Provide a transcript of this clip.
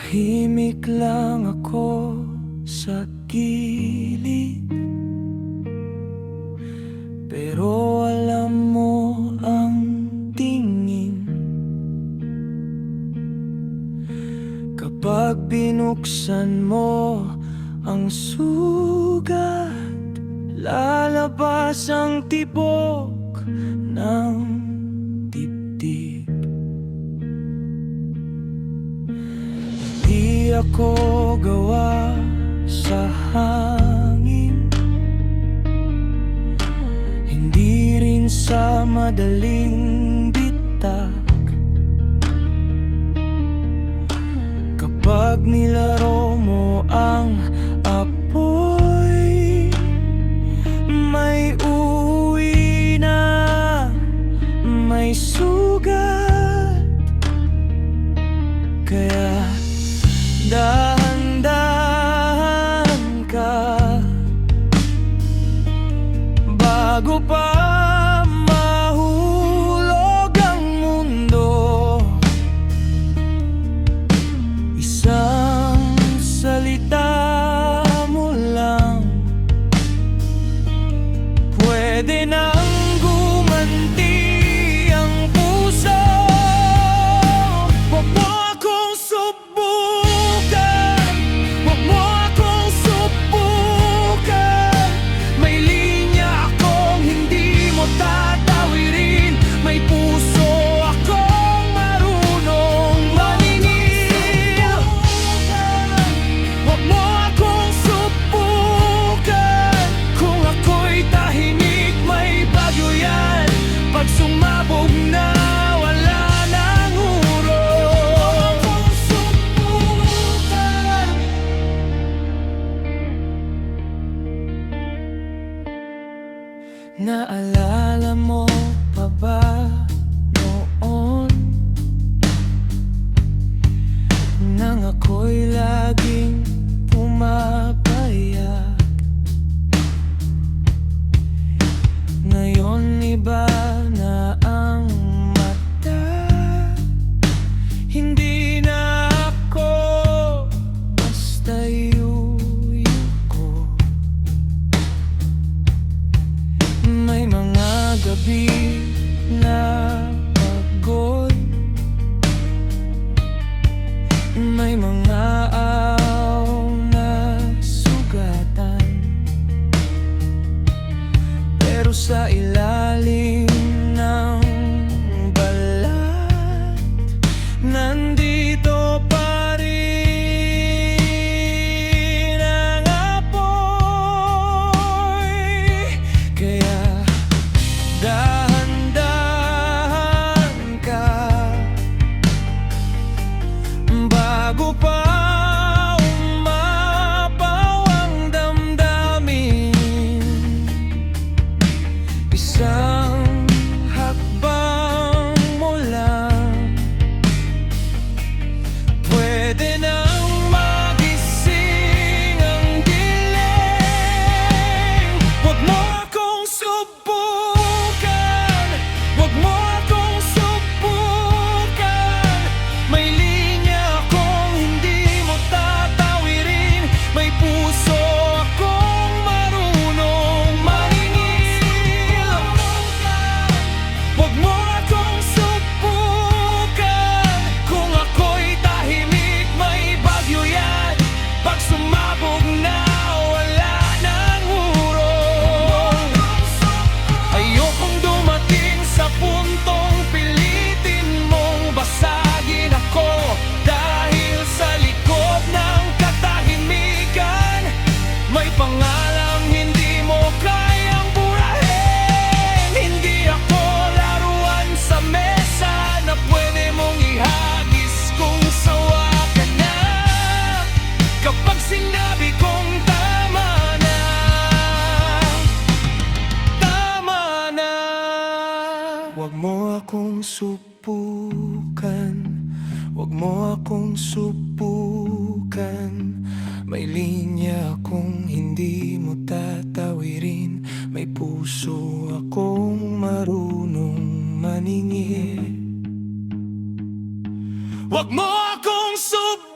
Tahimik lang ako sa gilid, pero alam mo ang tingin. Kapag binuksan mo ang sugat, lalabas ang tibok ng dibdib. Di ako gawa sa hangin, hindi rin sa madaling bitak. Kapag nilaro mo ang apoy, may uuwi na may sugat. Kaya dahan-dahan ka bago pa mahulog ang mundo. Isang salita mo lang pwede nang gumanti ang puso. Huwag mo akong subukan, huwag mo akong subukan. May linya akong hindi mo tatawirin, may puso akong marunong maningil. Huwag mo akong subukan, kung ako'y tahimik may bagyo yan. Pag sumabog na wala nang hurong. Naalala mo pa ba noon nang ako'y laging pumapayag? Ngayon iba na ang mata, hindi na ako basta yuyu ko. May mga gabi na pagod, may mga araw na sugatan, pero sa ilalim ng balat nandito pa rin ang apoy. Kaya dahan-dahan ka bago pa umapaw ang damdamin. Isang hakbang mo lang pwede nang magising ang dilim. Huwag mo akong subukan, huwag mo akong subukan. May linya akong hindi mo tatawirin, may puso akong marunong maningil. Huwag mo akong subukan, kung ako'y tahimik may bagyo yan. Pag sumabog na wala nang hurong. Ayokong dumating sa puntong pilitin mong basagin ako, dahil sa likod ng katahimikan may pangalang hindi mo kayang burahin. Hindi ako laruan sa mesa na pwede mong ihagis kung sawa ka na. Kapag sinabi kong tama na, tama na. Huwag mo akong subukan, huwag mo akong subukan. May linya akong hindi mo tatawirin, may puso akong marunong maningil. Huwag mo akong subukan.